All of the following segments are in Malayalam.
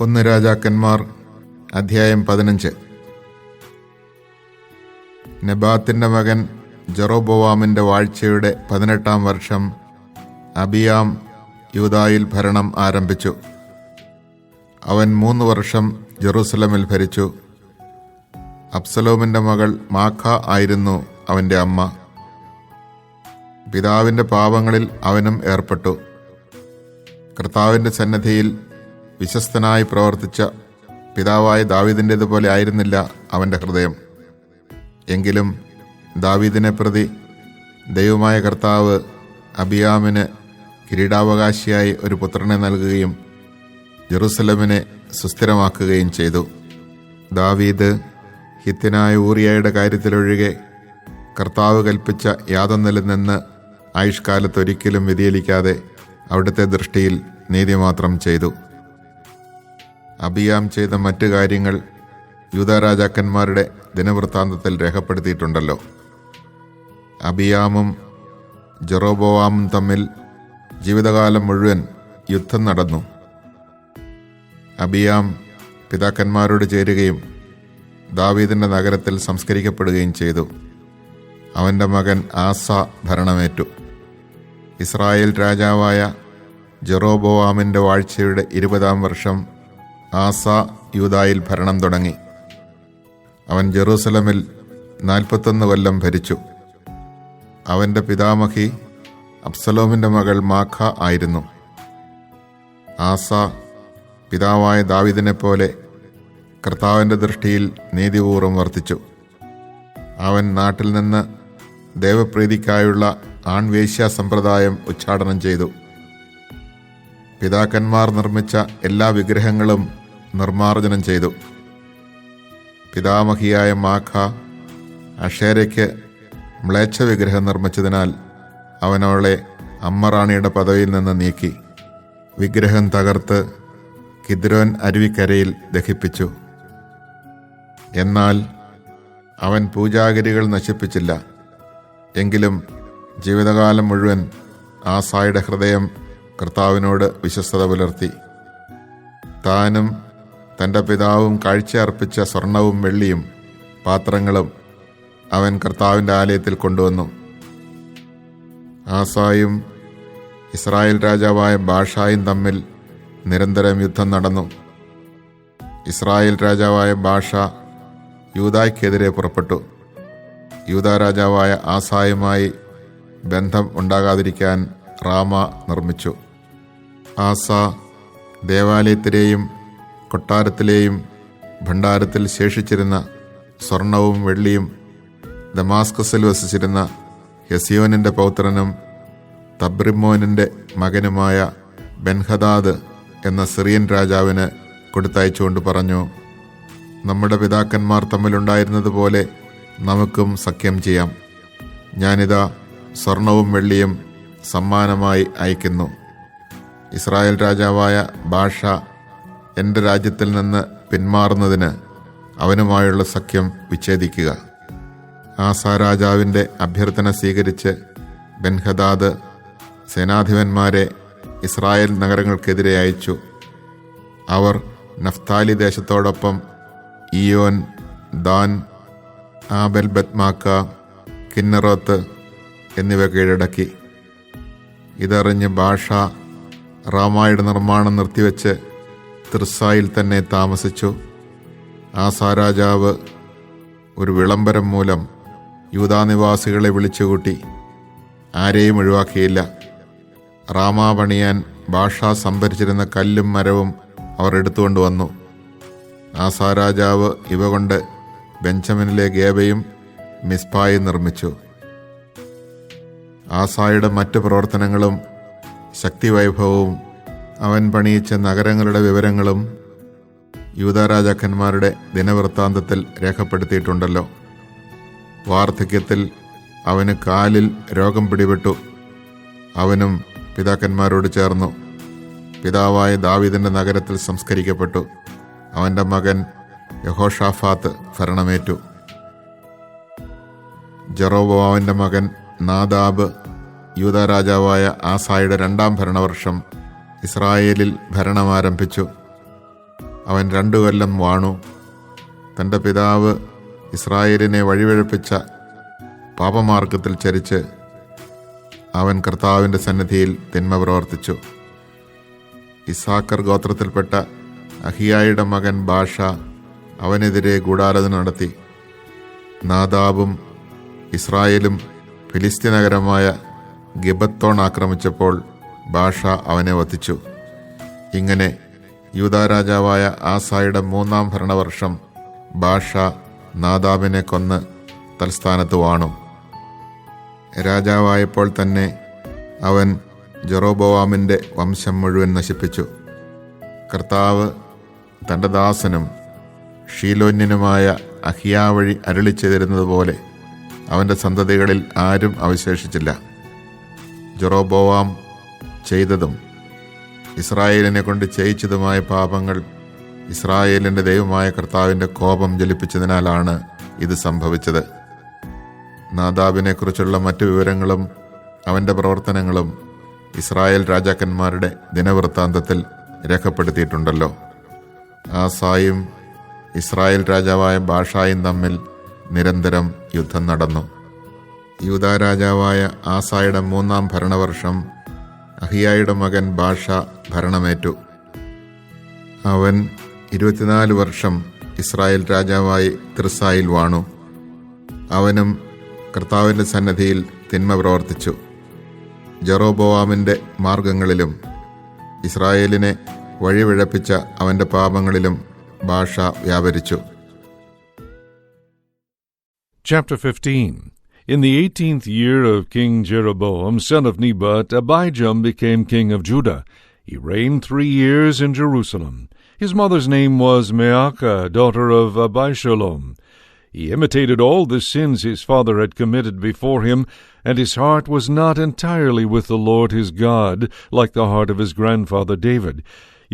1 രാജാക്കന്മാർ അധ്യായം 15. നെബാത്തിന്റെ മകൻ ജെറോബോവാമിന്റെ വാഴ്ചയുടെ 18-ാം വർഷം അബിയാം യൂദായിൽ ഭരണം ആരംഭിച്ചു. അവൻ 3 വർഷം ജെറൂസലമിൽ ഭരിച്ചു. അബ്സലോമിന്റെ മകൾ മാഖ ആയിരുന്നു അവന്റെ അമ്മ. പിതാവിന്റെ പാപങ്ങളിൽ അവനും ഏർപ്പെട്ടു. കർത്താവിന്റെ സന്നിധിയിൽ വിശ്വസ്തനായി പ്രവർത്തിച്ച പിതാവായ ദാവീദിൻ്റേതുപോലെ ആയിരുന്നില്ല അവൻ്റെ ഹൃദയം. എങ്കിലും ദാവീദിനെ പ്രതി ദൈവമായ കർത്താവ് അബിയാമിന് കിരീടാവകാശിയായി ഒരു പുത്രനെ നൽകുകയും ജെറൂസലമിനെ സുസ്ഥിരമാക്കുകയും ചെയ്തു. ദാവീദ് ഹിത്യനായ ഊറിയയുടെ കാര്യത്തിലൊഴികെ കർത്താവ് കൽപ്പിച്ച യാതൊന്നിൽ നിന്ന് ആയുഷ്കാലത്തൊരിക്കലും വ്യതിചലിക്കാതെ അവിടുത്തെ ദൃഷ്ടിയിൽ നീതി മാത്രം ചെയ്തു. അബിയാം ചെയ്ത മറ്റു കാര്യങ്ങൾ യൂദാ രാജാക്കന്മാരുടെ ദിനവൃത്താന്തത്തിൽ രേഖപ്പെടുത്തിയിട്ടുണ്ടല്ലോ. അബിയാമും ജെറോബോവാമും തമ്മിൽ ജീവിതകാലം മുഴുവൻ യുദ്ധം നടന്നു. അബിയാം പിതാക്കന്മാരോട് ചേരുകയും ദാവീദിന്റെ നഗരത്തിൽ സംസ്കരിക്കപ്പെടുകയും ചെയ്തു. അവൻ്റെ മകൻ ആസ ഭരണമേറ്റു. ഇസ്രായേൽ രാജാവായ ജെറോബോവാമിന്റെ വാഴ്ചയുടെ 20-ാം വർഷം ആസ യൂദായിൽ ഭരണം തുടങ്ങി. അവൻ ജെറൂസലമിൽ 41 കൊല്ലം ഭരിച്ചു. അവൻ്റെ പിതാമഹി അബ്സലോമിന്റെ മകൾ മാഖ ആയിരുന്നു. ആസ പിതാവായ ദാവീദിനെ പോലെ കർത്താവിൻ്റെ ദൃഷ്ടിയിൽ നീതിപൂർവ്വം വർത്തിച്ചു. അവൻ നാട്ടിൽ നിന്ന് ദേവപ്രീതിക്കായുള്ള ആൺവേശ്യാ സമ്പ്രദായം ഉച്ചാടനം ചെയ്തു. പിതാക്കന്മാർ നിർമ്മിച്ച എല്ലാ വിഗ്രഹങ്ങളും നിർമ്മാർജ്ജനം ചെയ്തു. പിതാമഹിയായ മാഖ അഷേരയ്ക്ക് മ്ലേച്ഛ വിഗ്രഹം നിർമ്മിച്ചതിനാൽ അവൻ അവളെ അമ്മറാണിയുടെ പദവിയിൽ നിന്ന് നീക്കി. വിഗ്രഹം തകർത്ത് കിദ്രോൻ അരുവിക്കരയിൽ ദഹിപ്പിച്ചു. എന്നാൽ അവൻ പൂജാഗിരികൾ നശിപ്പിച്ചില്ല. എങ്കിലും ജീവിതകാലം മുഴുവൻ ആസായുടെ ഹൃദയം കർത്താവിനോട് വിശ്വസ്തത പുലർത്തി. താനും തൻ്റെ പിതാവും കാഴ്ച അർപ്പിച്ച സ്വർണവും വെള്ളിയും പാത്രങ്ങളും അവൻ കർത്താവിൻ്റെ ആലയത്തിൽ കൊണ്ടുവന്നു. ആസായും ഇസ്രായേൽ രാജാവായ ബാഷായും തമ്മിൽ നിരന്തരം യുദ്ധം നടന്നു. ഇസ്രായേൽ രാജാവായ ബാഷ യൂദായ്ക്കെതിരെ പുറപ്പെട്ടു. യൂദാ രാജാവായ ആസായുമായി ബന്ധം ഉണ്ടാകാതിരിക്കാൻ റാമ നിർമ്മിച്ചു. ആസ ദേവാലയത്തിലെയും കൊട്ടാരത്തിലെയും ഭണ്ഡാരത്തിൽ ശേഷിച്ചിരുന്ന സ്വർണവും വെള്ളിയും ദമാസ്കസിൽ വസിച്ചിരുന്ന ഹെസിയോനിൻ്റെ പൗത്രനും തബ്രിമ്മോനിൻ്റെ മകനുമായ ബെൻഹദാദ് എന്ന സിറിയൻ രാജാവിന് കൊടുത്തയച്ചുകൊണ്ട് പറഞ്ഞു, നമ്മുടെ പിതാക്കന്മാർ തമ്മിലുണ്ടായിരുന്നതുപോലെ നമുക്കും സഖ്യം ചെയ്യാം. ഞാനിതാ സ്വർണവും വെള്ളിയും സമ്മാനമായി അയക്കുന്നു. ഇസ്രായേൽ രാജാവായ ബാഷ എൻ്റെ രാജ്യത്തിൽ നിന്ന് പിന്മാറുന്നതിന് അവനുമായുള്ള സഖ്യം വിച്ഛേദിക്കുക. ആസ രാജാവിൻ്റെ അഭ്യർത്ഥന സ്വീകരിച്ച് ബെൻഹദാദ് സേനാധിപന്മാരെ ഇസ്രായേൽ നഗരങ്ങൾക്കെതിരെ അയച്ചു. അവർ നഫ്താലി ദേശത്തോടൊപ്പം ഇയോൻ, ദാൻ, ആബെൽ ബത്മാക്ക, കിന്നറോത്ത് എന്നിവ കീഴടക്കി. ഇതറിഞ്ഞ് ബാഷ റാമായുടെ നിർമ്മാണം നിർത്തിവെച്ച് തിർസായിൽ തന്നെ താമസിച്ചു. ആസാ രാജാവ് ഒരു വിളംബരം മൂലം യൂദാനിവാസികളെ വിളിച്ചുകൂട്ടി. ആരെയും ഒഴിവാക്കിയില്ല. റാമ പണിയാൻ ബാഷ സംഭരിച്ചിരുന്ന കല്ലും മരവും അവർ എടുത്തുകൊണ്ടുവന്നു. ആസാ രാജാവ് ഇവ കൊണ്ട് ബെഞ്ചമിനിലെ ഗേബയും മിസ്പായും നിർമ്മിച്ചു. ആസായുടെ മറ്റ് പ്രവർത്തനങ്ങളും ശക്തിവൈഭവവും അവൻ പണിയിച്ച നഗരങ്ങളുടെ വിവരങ്ങളും യൂദാ രാജാക്കന്മാരുടെ ദിനവൃത്താന്തത്തിൽ രേഖപ്പെടുത്തിയിട്ടുണ്ടല്ലോ. വാർദ്ധക്യത്തിൽ അവന് കാലിൽ രോഗം പിടിപെട്ടു. അവനും പിതാക്കന്മാരോട് ചേർന്നു പിതാവായ ദാവീദിന്റെ നഗരത്തിൽ സംസ്കരിക്കപ്പെട്ടു. അവൻ്റെ മകൻ യഹോഷാഫാത്ത് ഭരണമേറ്റു. ജെറോബോവാമിന്റെ മകൻ നാദാബ് യൂദാ രാജാവായ ആസായുടെ 2-ാം ഭരണവർഷം ഇസ്രായേലിൽ ഭരണമാരംഭിച്ചു. അവൻ 2 കൊല്ലം വാണു. തൻ്റെ പിതാവ് ഇസ്രായേലിനെ വഴിപിഴപ്പിച്ച പാപമാർഗത്തിൽ ചരിച്ച് അവൻ കർത്താവിൻ്റെ സന്നിധിയിൽ തിന്മ പ്രവർത്തിച്ചു. ഇസ്സാക്കർ ഗോത്രത്തിൽപ്പെട്ട അഹിയായുടെ മകൻ ബാഷ അവനെതിരെ ഗൂഢാലോചന നടത്തി. നാദാബും ഇസ്രായേലും ഫിലിസ്ത്യ നഗരമായ ഗിബത്തോൺ ആക്രമിച്ചപ്പോൾ ബാഷ അവനെ വധിച്ചു. ഇങ്ങനെ യൂദാ രാജാവായ ആസായുടെ 3-ാം ഭരണവർഷം ബാഷ നാദാബിനെ കൊന്ന് തൽസ്ഥാനത്ത് വാണു. രാജാവായപ്പോൾ തന്നെ അവൻ ജെറോബോവാമിൻ്റെ വംശം മുഴുവൻ നശിപ്പിച്ചു. കർത്താവ് തൻ്റെ ദാസനും ഷീലോന്യനുമായ അഹിയാ വഴി അരുളിച്ചെയ്തിരുന്നത് പോലെ അവൻ്റെ സന്തതികളിൽ ആരും അവശേഷിച്ചില്ല. ജെറോബോവാം ചെയ്തതും ഇസ്രായേലിനെ കൊണ്ട് ചെയ്യിച്ചതുമായ പാപങ്ങൾ ഇസ്രായേലിൻ്റെ ദൈവമായ കർത്താവിൻ്റെ കോപം ജ്വലിപ്പിച്ചതിനാലാണ് ഇത് സംഭവിച്ചത്. നാദാബിനെക്കുറിച്ചുള്ള മറ്റു വിവരങ്ങളും അവൻ്റെ പ്രവർത്തനങ്ങളും ഇസ്രായേൽ രാജാക്കന്മാരുടെ ദിനവൃത്താന്തത്തിൽ രേഖപ്പെടുത്തിയിട്ടുണ്ടല്ലോ. ആസായും ഇസ്രായേൽ രാജാവായ ബാഷായും തമ്മിൽ നിരന്തരം യുദ്ധം നടന്നു. യൂദാ രാജാവായ ആസായുടെ 3-ാം ഭരണവർഷം അഹിയായുടെ മകൻ ബാഷ ഭരണമേറ്റു. അവൻ 24 വർഷം ഇസ്രായേൽ രാജാവായി തിർസായിൽ വാണു. അവനും കർത്താവിൻ്റെ സന്നിധിയിൽ തിന്മ പ്രവർത്തിച്ചു. ജെറോബോവാമിൻ്റെ മാർഗങ്ങളിലും ഇസ്രായേലിനെ വഴിപിഴപ്പിച്ച അവൻ്റെ പാപങ്ങളിലും Basha വ്യാപരിച്ചു. Chapter 15. In the 18th year of King Jeroboam, son of Nebat, Abijam became king of Judah. He reigned 3 years in Jerusalem. His mother's name was Maacah, daughter of Abishalom. He imitated all the sins his father had committed before him, and his heart was not entirely with the Lord his God, like the heart of his grandfather David.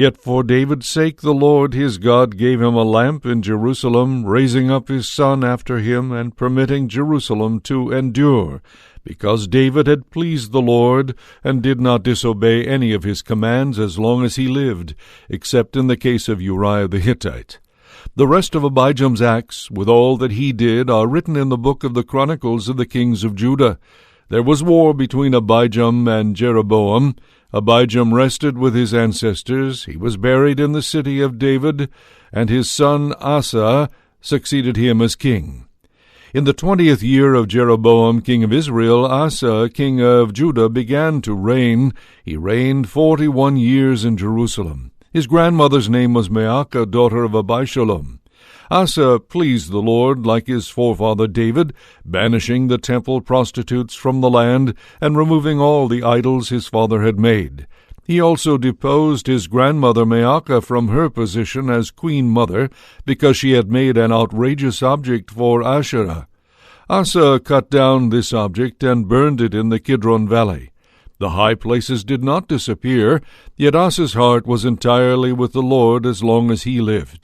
Yet for David's sake the Lord his God gave him a lamp in Jerusalem, raising up his son after him and permitting Jerusalem to endure, because David had pleased the Lord and did not disobey any of his commands as long as he lived, except in the case of Uriah the Hittite. The rest of Abijam's acts, with all that he did, are written in the book of the Chronicles of the kings of Judah. There was war between Abijam and Jeroboam. Abijam rested with his ancestors. He was buried in the city of David, and his son Asa succeeded him as king. In the 20th year of Jeroboam, king of Israel, Asa, king of Judah, began to reign. He reigned 41 years in Jerusalem. His grandmother's name was Maacah, daughter of Abishalom. Asa pleased the Lord like his forefather David, banishing the temple prostitutes from the land and removing all the idols his father had made. He also deposed his grandmother Maacah from her position as queen mother because she had made an outrageous object for Asherah. Asa cut down this object and burned it in the Kidron Valley. The high places did not disappear, yet Asa's heart was entirely with the Lord as long as he lived.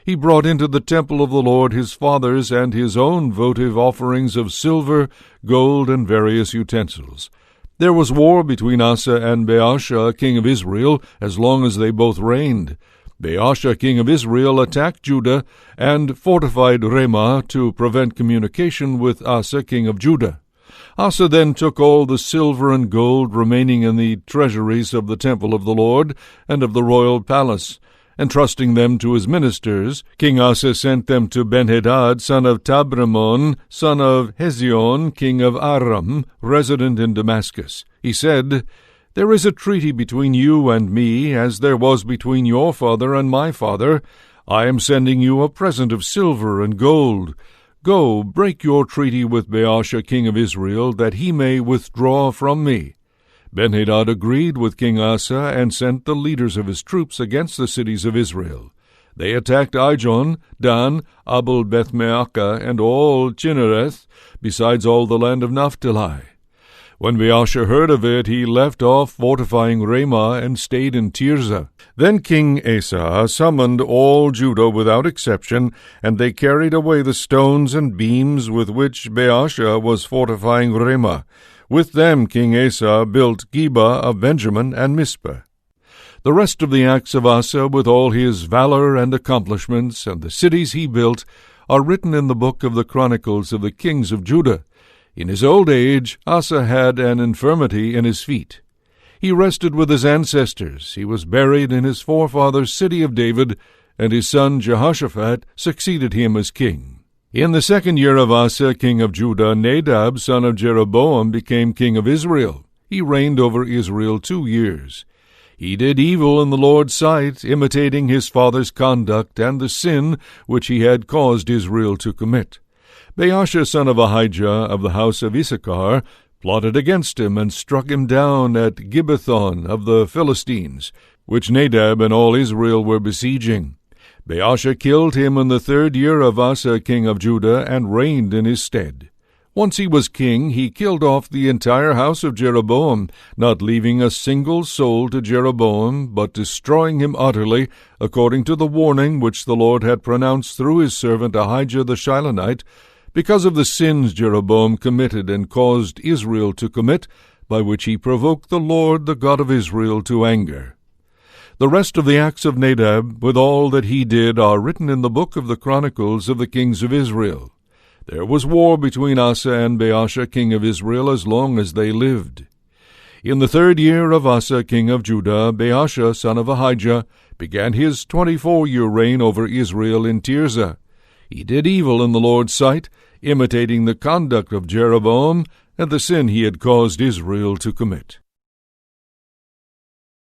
He brought into the temple of the Lord his father's and his own votive offerings of silver, gold, and various utensils. There was war between Asa and Baasha, king of Israel, as long as they both reigned. Baasha, king of Israel, attacked Judah and fortified Ramah to prevent communication with Asa, king of Judah. Asa then took all the silver and gold remaining in the treasuries of the temple of the Lord and of the royal palace. Entrusting them to his ministers, King Asa sent them to Ben-Hadad, son of Tabrimon, son of Hezion, king of Aram, resident in Damascus. He said, "There is a treaty between you and me, as there was between your father and my father. I am sending you a present of silver and gold. Go, break your treaty with Baasha, king of Israel, that he may withdraw from me." Ben-Hadad agreed with King Asa and sent the leaders of his troops against the cities of Israel. They attacked Ijon, Dan, Abel-Beth-Maacah, and all Chinnereth, besides all the land of Naphtali. When Baasha heard of it, he left off fortifying Ramah and stayed in Tirzah. Then King Asa summoned all Judah without exception, and they carried away the stones and beams with which Baasha was fortifying Ramah. With them King Asa built Geba of Benjamin and Mizpah. The rest of the acts of Asa, with all his valor and accomplishments, and the cities he built, are written in the book of the Chronicles of the kings of Judah. In his old age, Asa had an infirmity in his feet. He rested with his ancestors. He was buried in his forefather's city of David, and his son Jehoshaphat succeeded him as king. In the 2nd year of Asa, king of Judah, Nadab, son of Jeroboam, became king of Israel. He reigned over Israel 2 years. He did evil in the Lord's sight, imitating his father's conduct and the sin which he had caused Israel to commit. Baasha, son of Ahijah, of the house of Issachar, plotted against him and struck him down at Gibbethon of the Philistines, which Nadab and all Israel were besieging. Baasha killed him in the 3rd year of Asa, king of Judah, and reigned in his stead. Once he was king, he killed off the entire house of Jeroboam, not leaving a single soul to Jeroboam, but destroying him utterly, according to the warning which the Lord had pronounced through his servant Ahijah the Shilonite, because of the sins Jeroboam committed and caused Israel to commit, by which he provoked the Lord, the God of Israel, to anger. The rest of the acts of Nadab, with all that he did, are written in the book of the Chronicles of the kings of Israel. There was war between Asa and Baasha, king of Israel, as long as they lived. In the 3rd year of Asa, king of Judah, Baasha, son of Ahijah, began his 24-year reign over Israel in Tirzah. He did evil in the Lord's sight, imitating the conduct of Jeroboam and the sin he had caused Israel to commit.